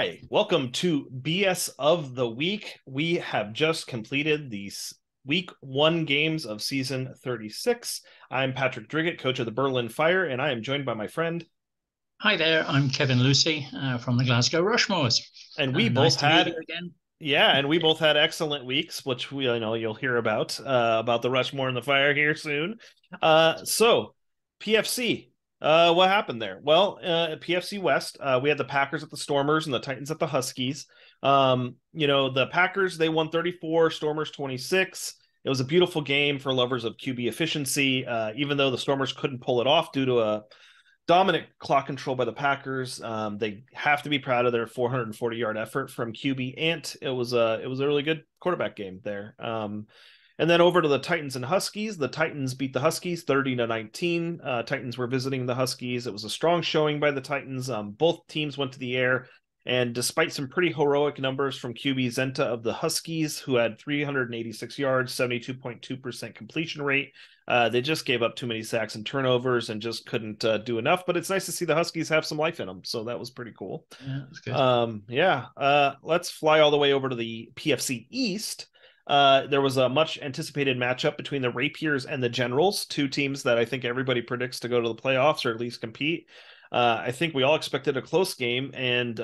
Hi, welcome to BS of the Week. We have just completed the week one games of season 36. I'm Patrick Driggett, coach of the Berlin Fire, and I am joined by my friend. Hi there, I'm Kevin Lucy from the Glasgow Rushmores. And we both Nice to be had, here again. and we both had excellent weeks, which we know you'll hear about the Rushmore and the Fire here soon. So PFC. What happened there? Well, at PFC West, we had the Packers at the Stormers and the Titans at the Huskies. The Packers, they won 34, Stormers 26. It was a beautiful game for lovers of QB efficiency, even though the Stormers couldn't pull it off due to a dominant clock control by the Packers. They have to be proud of their 440-yard effort from QB Ant. It was a really good quarterback game there. And then over to the Titans and Huskies. The Titans beat the Huskies 30-19. Titans were visiting the Huskies. It was a strong showing by the Titans. Both teams went to the air. And despite some pretty heroic numbers from QB Zenta of the Huskies, who had 386 yards, 72.2% completion rate, they just gave up too many sacks and turnovers and just couldn't do enough. But it's nice to see the Huskies have some life in them. So that was pretty cool. Yeah, that's good. Let's fly all the way over to the PFC East. There was a much anticipated matchup between the Rapiers and the Generals, two teams that I think everybody predicts to go to the playoffs or at least compete. I think we all expected a close game, and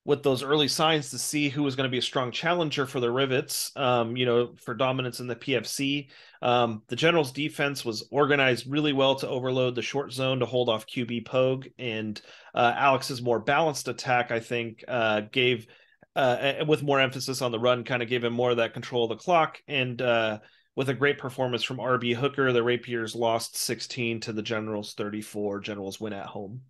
with those early signs to see who was going to be a strong challenger for the Rivets, for dominance in the PFC. The Generals' defense was organized really well to overload the short zone to hold off QB Pogue, and Alex's more balanced attack, I think, gave with more emphasis on the run, kind of gave him more of that control of the clock. And with a great performance from RB Hooker, the Rapiers lost 16 to the Generals 34. Generals win at home.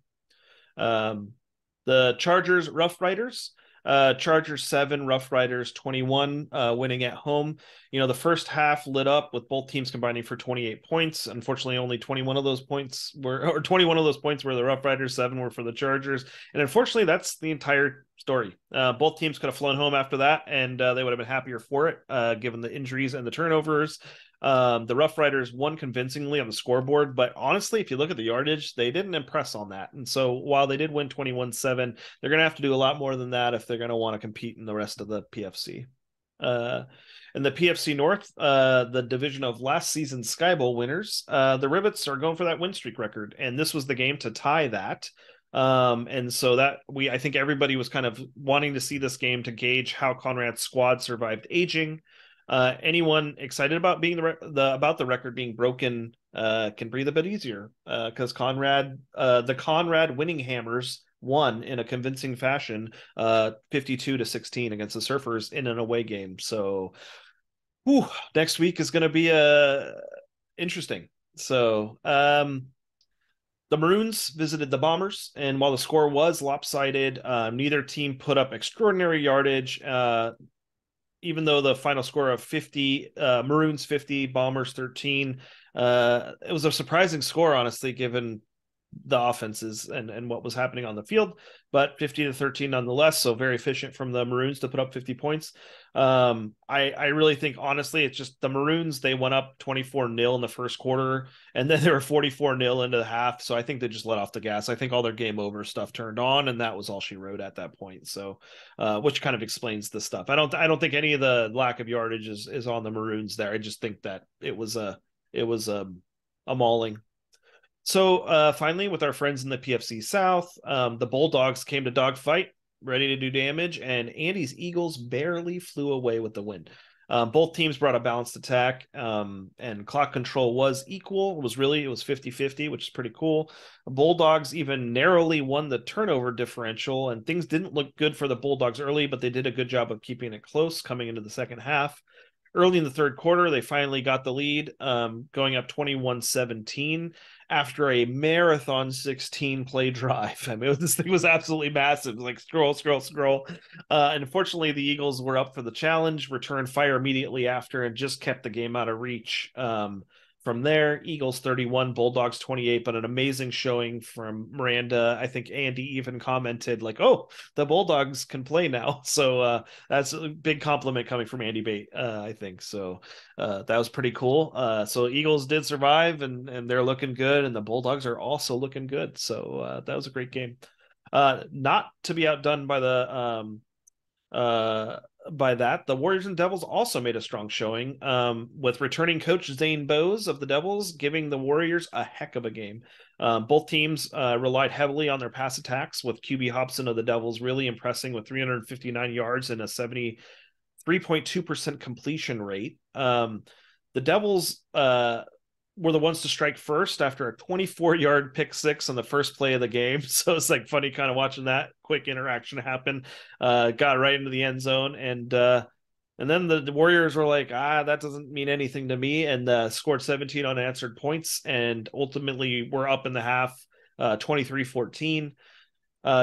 The Chargers Rough Riders. Chargers 7, Rough Riders 21, winning at home. The first half lit up with both teams combining for 28 points. Unfortunately, only 21 of those points were the Rough Riders, 7 were for the Chargers. And unfortunately, that's the entire story. Both teams could have flown home after that, and they would have been happier for it, given the injuries and the turnovers. The Rough Riders won convincingly on the scoreboard, but honestly, if you look at the yardage, they didn't impress on that. And so while they did win 21-7, they're going to have to do a lot more than that if they're going to want to compete in the rest of the PFC. In the PFC North, the division of last season's Sky Bowl winners, the Rivets are going for that win streak record, and this was the game to tie that. And so I think everybody was kind of wanting to see this game to gauge how Conrad's squad survived aging. Anyone excited about being about the record being broken can breathe a bit easier, because the Conrad winning hammers won in a convincing fashion, 52-16 against the Surfers in an away game. So next week is going to be interesting. So the Maroons visited the Bombers, and while the score was lopsided, neither team put up extraordinary yardage. Even though the final score of 50, Maroons 50, Bombers 13, it was a surprising score, honestly, given the offenses and what was happening on the field, but 50-13 nonetheless. So very efficient from the Maroons to put up 50 points. I really think, honestly, it's just the Maroons, they went up 24-0 in the first quarter, and then they were 44-0 into the half. So I think they just let off the gas. I think all their game over stuff turned on, and that was all she wrote at that point. So, which kind of explains the stuff. I don't think any of the lack of yardage is on the Maroons there. I just think that it was a mauling. So finally, with our friends in the PFC South, the Bulldogs came to dogfight, ready to do damage, and Andy's Eagles barely flew away with the win. Both teams brought a balanced attack, and clock control was equal. It was 50-50, which is pretty cool. The Bulldogs even narrowly won the turnover differential, and things didn't look good for the Bulldogs early, but they did a good job of keeping it close coming into the second half. Early in the third quarter, they finally got the lead, going up 21-17 after a marathon 16-play drive. I mean, this thing was absolutely massive. It was like scroll, scroll, scroll. And unfortunately, the Eagles were up for the challenge, returned fire immediately after, and just kept the game out of reach. From there, Eagles 31, Bulldogs 28, but an amazing showing from Miranda. I think Andy even commented like, "Oh, the Bulldogs can play now." So that's a big compliment coming from Andy Bate, I think. So that was pretty cool. So Eagles did survive, and they're looking good, and the Bulldogs are also looking good. So that was a great game. Not to be outdone uh, by that, the Warriors and Devils also made a strong showing, with returning coach Zane Bose of the Devils giving the Warriors a heck of a game. Both teams relied heavily on their pass attacks, with QB Hobson of the Devils really impressing with 359 yards and a 73.2% completion rate. The Devils were the ones to strike first after a 24-yard pick six on the first play of the game. So it's like funny kind of watching that quick interaction happen. Got right into the end zone, and then the Warriors were like, that doesn't mean anything to me, and scored 17 unanswered points, and ultimately we're up in the half, 23-14.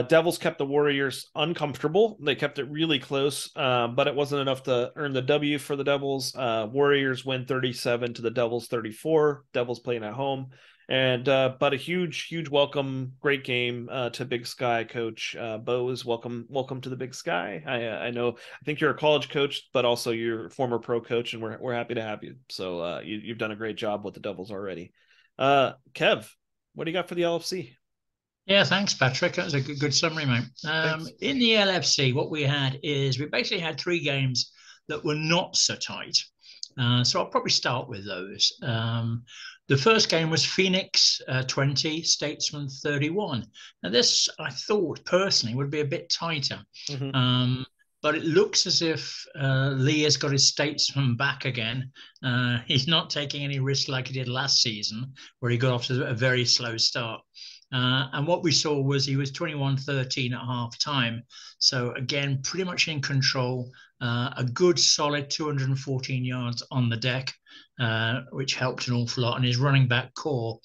Devils kept the Warriors uncomfortable. They kept it really close, but it wasn't enough to earn the W for the Devils. Warriors win 37 to the Devils 34. Devils playing at home, and but a huge welcome, great game to Big Sky coach Bose. Welcome to the Big Sky. I know, I think you're a college coach, but also you're a former pro coach, and we're happy to have you. So you've done a great job with the Devils already. Kev, what do you got for the LFC? Yeah, thanks, Patrick. That was a good summary, mate. Thanks. In the LFC, what we had is we basically had three games that were not so tight. So I'll probably start with those. The first game was Phoenix 20, Statesman 31. Now, this I thought personally would be a bit tighter. Mm-hmm. But it looks as if Lee has got his Statesman back again. He's not taking any risk like he did last season, where he got off to a very slow start. And what we saw was he was 21-13 at half time. So again, pretty much in control, a good solid 214 yards on the deck, which helped an awful lot. And his running back core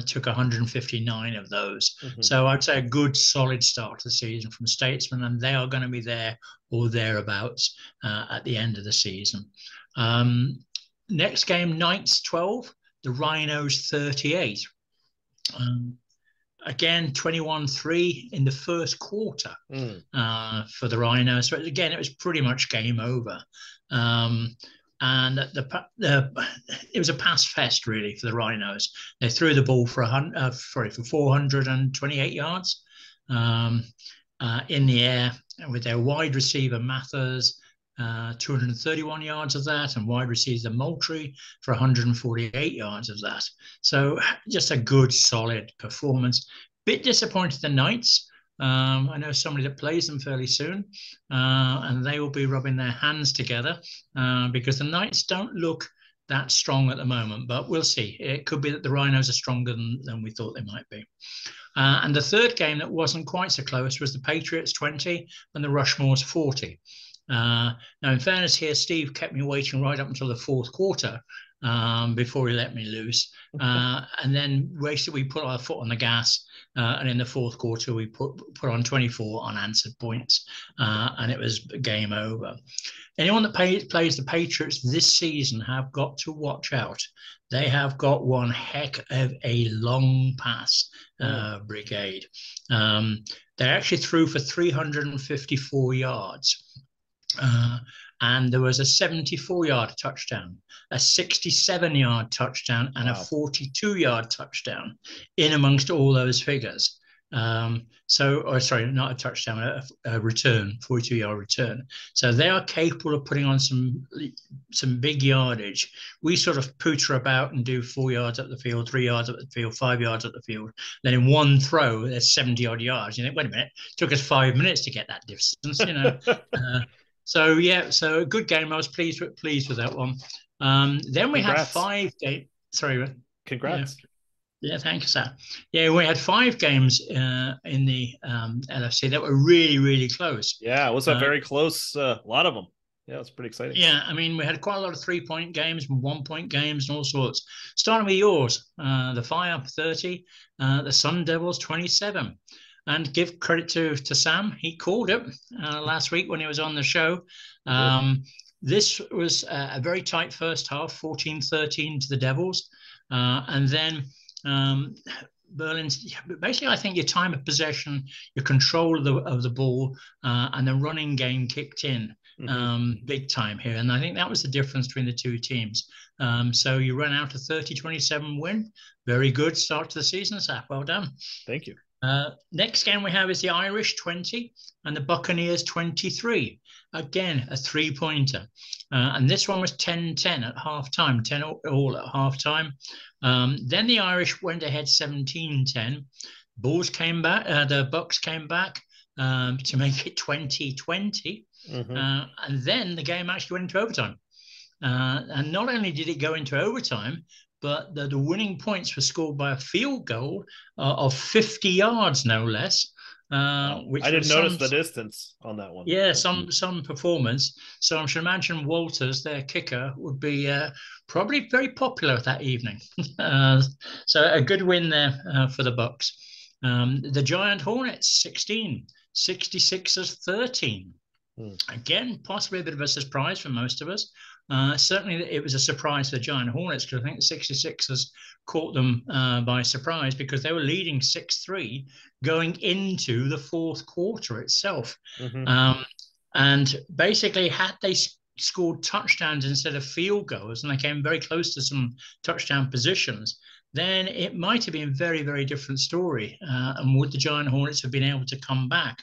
took 159 of those. Mm-hmm. So I'd say a good solid start to the season from Statesman, and they are going to be there or thereabouts at the end of the season. Next game, Knights 12, the Rhinos 38. Again, 21-3 in the first quarter for the Rhinos. So again, it was pretty much game over. And it was a pass fest, really, for the Rhinos. They threw the ball for 428 yards in the air, with their wide receiver Mathers, 231 yards of that, and wide receiver Moultrie for 148 yards of that. So just a good, solid performance. Bit disappointed the Knights. I know somebody that plays them fairly soon, and they will be rubbing their hands together because the Knights don't look that strong at the moment, but we'll see. It could be that the Rhinos are stronger than we thought they might be. And the third game that wasn't quite so close was the Patriots 20 and the Rushmores 40. Now, in fairness here, Steve kept me waiting right up until the fourth quarter before he let me loose. And then basically we put our foot on the gas. And in the fourth quarter, we put on 24 unanswered points. And it was game over. Anyone that plays the Patriots this season have got to watch out. They have got one heck of a long pass brigade. They actually threw for 354 yards. And there was a 74-yard touchdown, a 67-yard touchdown, and a 42-yard touchdown in amongst all those figures. Sorry, not a touchdown, a return, 42-yard return. So they are capable of putting on some big yardage. We sort of pooter about and do 4 yards up the field, 3 yards up the field, 5 yards up the field. Then in one throw, there's 70-odd yards. You think, wait a minute, it took us 5 minutes to get that distance, you know. So a good game. I was pleased with that one. Then we had 5 games. Sorry, congrats. Yeah, thank you, sir. Yeah, we had 5 games in the LFC that were really close. Yeah, it was a very close. A lot of them. Yeah, it's pretty exciting. Yeah, I mean, we had quite a lot of 3-point games, 1-point games, and all sorts. Starting with yours, the Fire 30, the Sun Devils 27. And give credit to Sam. He called it last week when he was on the show. This was a very tight first half, 14-13 to the Devils. And then Berlin's basically, I think your time of possession, your control of the ball, and the running game kicked in big time here. And I think that was the difference between the two teams. So you ran out a 30-27 win. Very good start to the season, Saf. Well done. Thank you. Next game we have is the Irish 20 and the Buccaneers 23. Again, a three-pointer. And this one was 10-10 at halftime, 10 all at halftime. Then the Irish went ahead 17-10. Bulls came back, the Bucks came back to make it 20-20. And then the game actually went into overtime. And not only did it go into overtime, but the winning points were scored by a field goal of 50 yards, no less. Wow. I Which didn't was notice the distance on that one. yeah, some performance. So I should imagine Walters, their kicker, would be probably very popular that evening. uh, so a good win there for the Bucks. The Giant Hornets 16, 66ers 13. Again, possibly a bit of a surprise for most of us. Certainly, it was a surprise for the Giant Hornets because I think the 66ers caught them by surprise because they were leading 6-3 going into the fourth quarter itself. And basically, had they scored touchdowns instead of field goals, and they came very close to some touchdown positions, then it might have been a very, very different story. And would the Giant Hornets have been able to come back?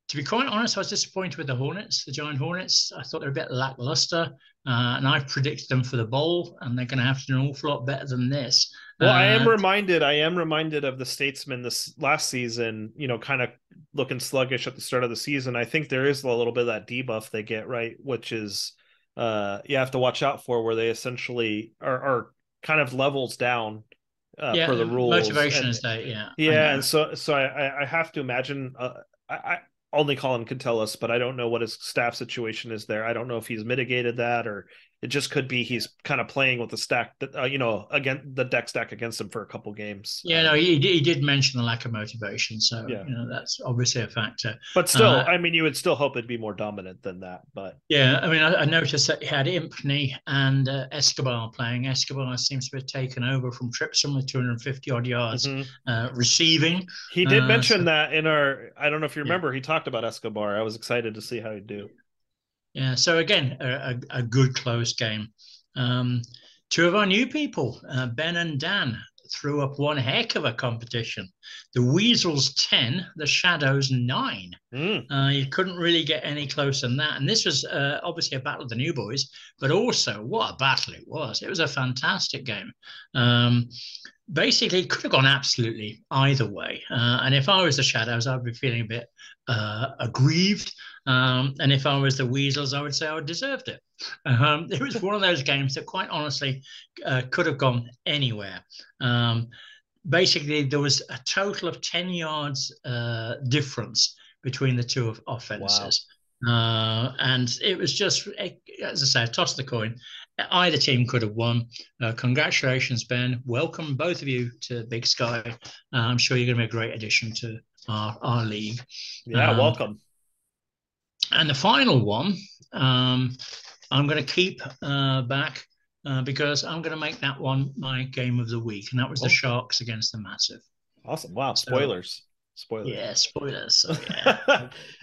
To be quite honest, I was disappointed with the Hornets, the Giant Hornets. I thought they were a bit lackluster, and I've predicted them for the bowl, and they're going to have to do an awful lot better than this. Well, I am reminded of the Statesman this last season, kind of looking sluggish at the start of the season. I think there is a little bit of that debuff they get, right, which is you have to watch out for, where they essentially are kind of levels down per the rules. Motivation is that, and so I have to imagine. I only Colin can tell us, but I don't know what his staff situation is there. I don't know if he's mitigated that, or it just could be he's kind of playing with the stack that again, the deck stack against him for a couple games. No, he did mention the lack of motivation, so that's obviously a factor. But still, I mean, you would still hope it'd be more dominant than that. But I mean, I noticed that he had Impney and Escobar playing. Escobar seems to have taken over from Tripson with 250 odd yards receiving. He did mention that in our. I don't know if you remember. He talked about Escobar. I was excited to see how he'd do. Yeah, so again, a good close game. Two of our new people, Ben and Dan, threw up one heck of a competition. The Weasels 10, the Shadows 9. You couldn't really get any closer than that. And this was obviously a battle of the new boys, but also what a battle it was. It was a fantastic game. Basically, it could have gone absolutely either way. And if I was the Shadows, I'd be feeling a bit aggrieved. And if I was the Weasels, I would say I deserved it. It was one of those games that, quite honestly, could have gone anywhere. Basically, there was a total of 10 yards difference between the two offenses. Wow. And it was just, as I say, toss the coin. Either team could have won. Congratulations, Ben. Welcome, both of you, to Big Sky. I'm sure you're going to be a great addition to our league. Yeah, welcome. And the final one, I'm going to keep back because I'm going to make that one my game of the week. And that was the Sharks against the Massive. Awesome. Wow. Spoilers. Yeah, spoilers. So,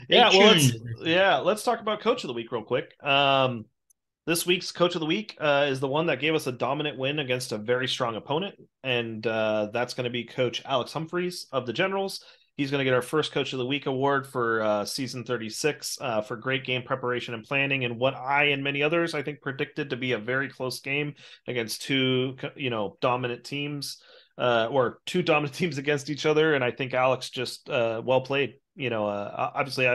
let's talk about Coach of the Week real quick. This week's Coach of the Week is the one that gave us a dominant win against a very strong opponent. And that's going to be Coach Alex Humphreys of the Generals. He's going to get our first Coach of the Week award for season 36 for great game preparation and planning, and what I and many others, I think, predicted to be a very close game against two dominant teams, or two dominant teams against each other. And I think Alex just well played. Obviously,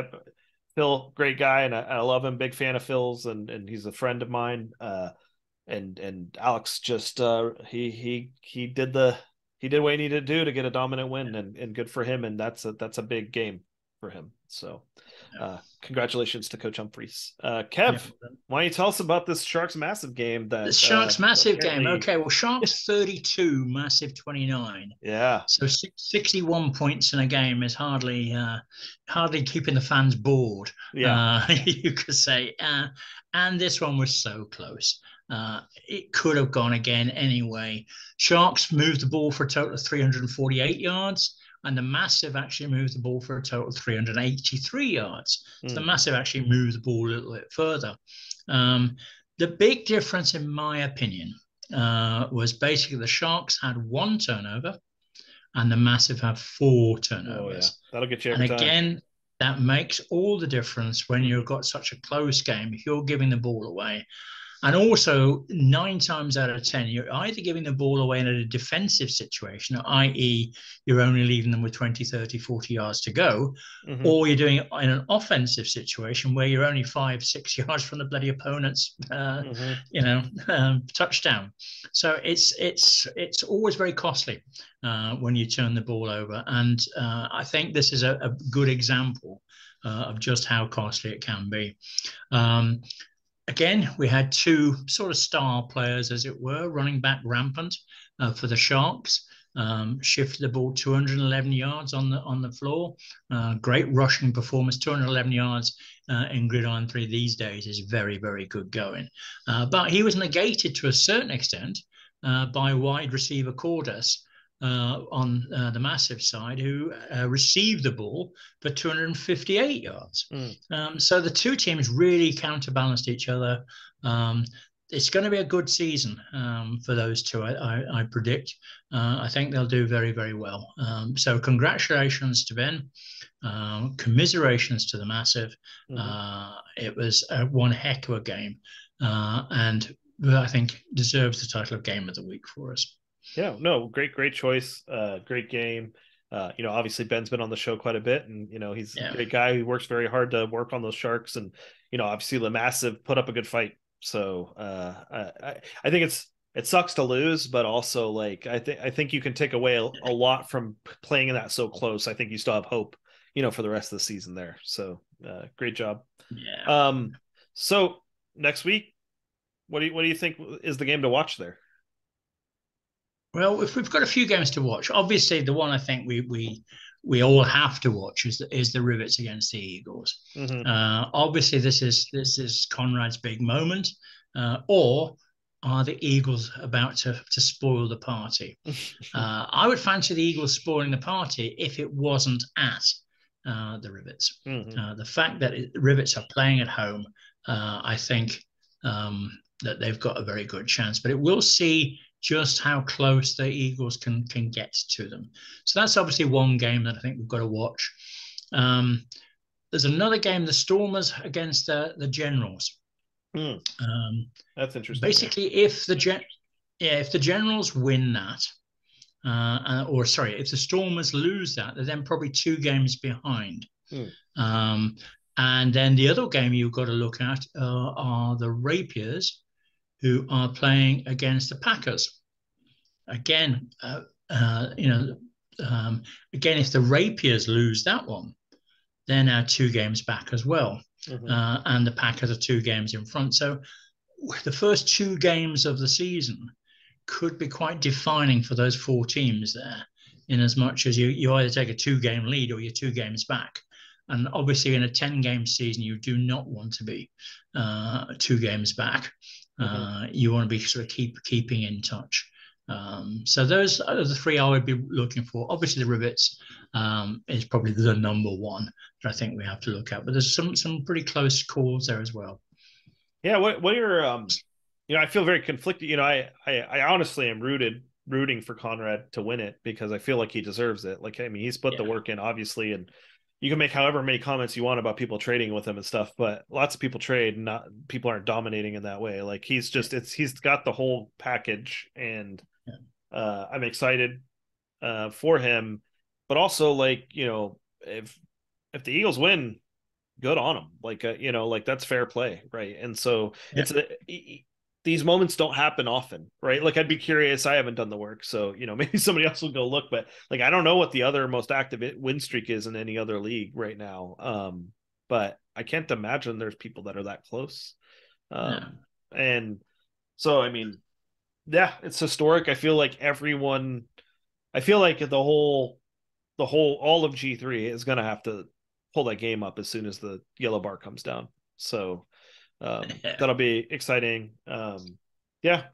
Phil, great guy, and I love him. Big fan of Phil's, and he's a friend of mine. And Alex just he did what he needed to do to get a dominant win, and good for him. And that's a big game for him. So congratulations to Coach Humphreys. Kev, why don't you tell us about this Sharks Massive game? The Sharks Massive game. Okay, well, Sharks 32, Massive 29. Yeah. So 61 points in a game is hardly keeping the fans bored. Yeah. You could say. And this one was so close. It could have gone again anyway. Sharks moved the ball for a total of 348 yards, and the Massive actually moved the ball for a total of 383 yards. So the Massive actually moved the ball a little bit further. The big difference, in my opinion, was basically the Sharks had one turnover and the Massive have 4 Oh yeah, turnovers. that'll get you And every time. again, that makes all the difference when you've Hmm. got such a close game. If you're giving the ball away, and also, 9 times out of 10, you're either giving the ball away in a defensive situation, i.e., you're only leaving them with 20, 30, 40 yards to go, Hmm. or you're doing it in an offensive situation where you're only 5, 6 yards from the bloody opponent's, Hmm. touchdown. So it's always very costly when you turn the ball over, and I think this is a good example of just how costly it can be. Um, Again, we had two sort of star players, as it were, running back rampant for the Sharks. Shifted the ball 211 yards on the floor. Great rushing performance. 211 yards in Gridiron 3 these days is very, very good going. But he was negated to a certain extent by wide receiver Cordes on the Massive side, who received the ball for 258 yards. Mm. So the two teams really counterbalanced each other. Um, it's going to be a good season for those two, I predict. I think they'll do very, very well. So congratulations to Ben. Commiserations to the Massive. Hmm. It was one heck of a game, and I think deserves the title of Game of the Week for us. Yeah, no, great choice. Great game. Obviously Ben's been on the show quite a bit, and he's a Yeah, great guy who works very hard to work on those Sharks, and obviously the Massive put up a good fight. So I think it sucks to lose, but also like I think you can take away a lot from playing in that so close. I think you still have hope, for the rest of the season there. So great job. yeah. Um, so next week, what do you think is the game to watch there? Well, if we've got a few games to watch, obviously the one I think we all have to watch is the Rivets against the Eagles. Hmm. Obviously, this is Conrad's big moment, or are the Eagles about to spoil the party? I would fancy the Eagles spoiling the party if it wasn't at the Rivets. Hmm. The fact that Rivets are playing at home, I think that they've got a very good chance. But it will see just how close the Eagles can get to them. So that's obviously one game that I think we've got to watch. Um, there's another game, the Stormers against the Generals. Mm, Um, that's interesting. Yeah. Basically, if the Generals win that, or sorry, if the Stormers lose that, they're then probably 2 games behind. Mm, Um, and then the other game you've got to look at are the Rapiers, who are playing against the Packers. Again, uh, you know, um, again, if the Rapiers lose that one, they're now 2 games back as well. hmm. And the Packers are 2 games in front. So the first 2 games of the season could be quite defining for those 4 teams there, in as much as you either take a 2 game lead or you're 2 games back. And obviously, in a 10 game season, you do not want to be 2 games back. Hmm. You want to be sort of keeping in touch. So those are the three I would be looking for. Obviously, the Rivets is probably the number one that I think we have to look at, but there's some pretty close calls there as well. Yeah. What are I feel very conflicted. I honestly am rooting for Conrad to win it because I feel like he deserves it. Like, I mean, he's put the Yeah, work in, obviously, and you can make however many comments you want about people trading with him and stuff, but lots of people trade, and not people aren't dominating in that way. Like yeah, he's got the whole package, and yeah, I'm excited for him, but also like if the Eagles win, good on them. Like like that's fair play, right? And so yeah. these moments don't happen often, right? Like I'd be curious. I haven't done the work, so maybe somebody else will go look. But like I don't know what the other most active win streak is in any other league right now. But I can't imagine there's people that are that close. No. And so I mean, yeah, it's historic. I feel like everyone. I feel like the whole all of G3 is gonna have to pull that game up as soon as the yellow bar comes down. So Yeah. that'll be exciting. Yeah.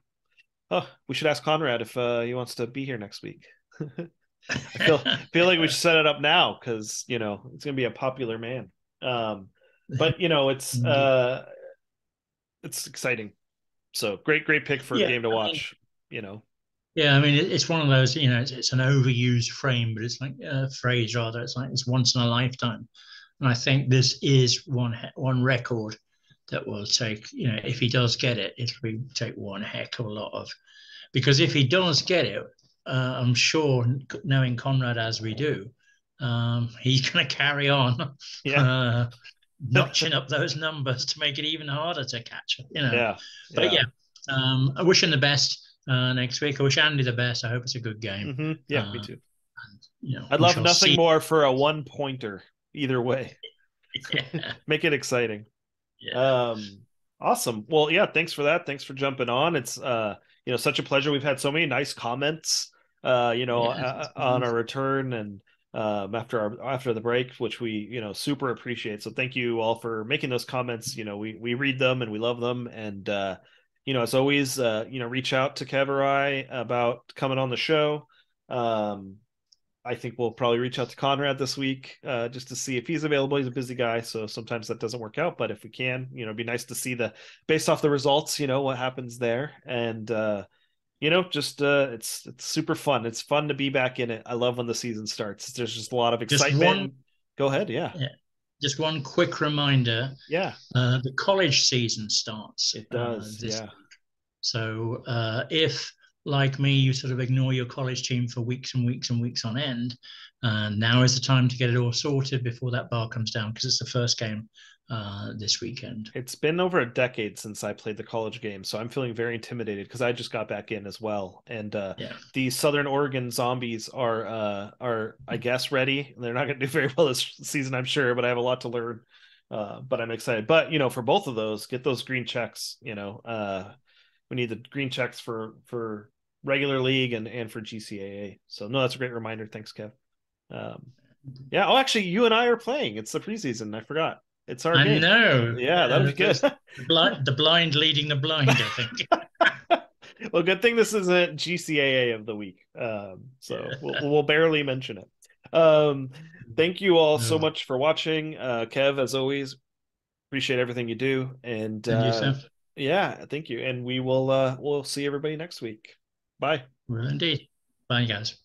Oh, we should ask Conrad if he wants to be here next week. I feel like we should set it up now because it's gonna be a popular man. Um, but Indeed. it's exciting. So great pick for a Yeah, game to I mean, watch. You know. Yeah, I mean, it's one of those, it's an overused frame, but it's like phrase rather. It's like it's once in a lifetime, and I think this is one record that will take, if he does get it, it will take one heck of a lot of, because if he does get it, I'm sure, knowing Conrad as we do, he's going to carry on Yeah. uh, notching up those numbers to make it even harder to catch. Yeah. But Yeah. yeah, I wish him the best next week. I wish Andy the best. I hope it's a good game. Yeah, me too. And, I'd we love shall nothing see. more for a one pointer either way. Yeah, Make it exciting. yeah, Um, awesome. Well, yeah, thanks for that. Thanks for jumping on. It's such a pleasure. We've had so many nice comments yeah. on our return and after the break, which we, super appreciate. So thank you all for making those comments. We read them and we love them. And as always, reach out to Kev or I about coming on the show. Um, I think we'll probably reach out to Conrad this week just to see if he's available. He's a busy guy, so sometimes that doesn't work out. But if we can, it'd be nice to see based off the results, what happens there. And just it's super fun. It's fun to be back in it. I love when the season starts. There's just a lot of Just excitement. one, Go ahead, yeah, yeah, just one quick reminder: yeah, the college season starts it does, this yeah. week. So if, like me, you sort of ignore your college team for weeks and weeks and weeks on end, now is the time to get it all sorted before that bar comes down, because it's the first game this weekend. It's been over a decade since I played the college game, so I'm feeling very intimidated because I just got back in as well. And Yeah. the Southern Oregon Zombies are I guess ready. They're not going to do very well this season, I'm sure, but I have a lot to learn. But I'm excited. But for both of those, get those green checks. We need the green checks for regular league and for GCAA. So no, that's a great reminder. Thanks, Kev. Um, yeah. Oh, actually, you and I are playing. It's the preseason. I forgot. It's our I game. know. Yeah, that'll be good. The blind leading the blind, I think. Well, good thing this isn't GCAA of the week. So Yeah. we'll barely mention it. Um, thank you all so No. much for watching. Kev, as always, appreciate everything you do. And And you, Sam? yeah, thank you. And we'll see everybody next week. Bye. Well, indeed. Bye, guys.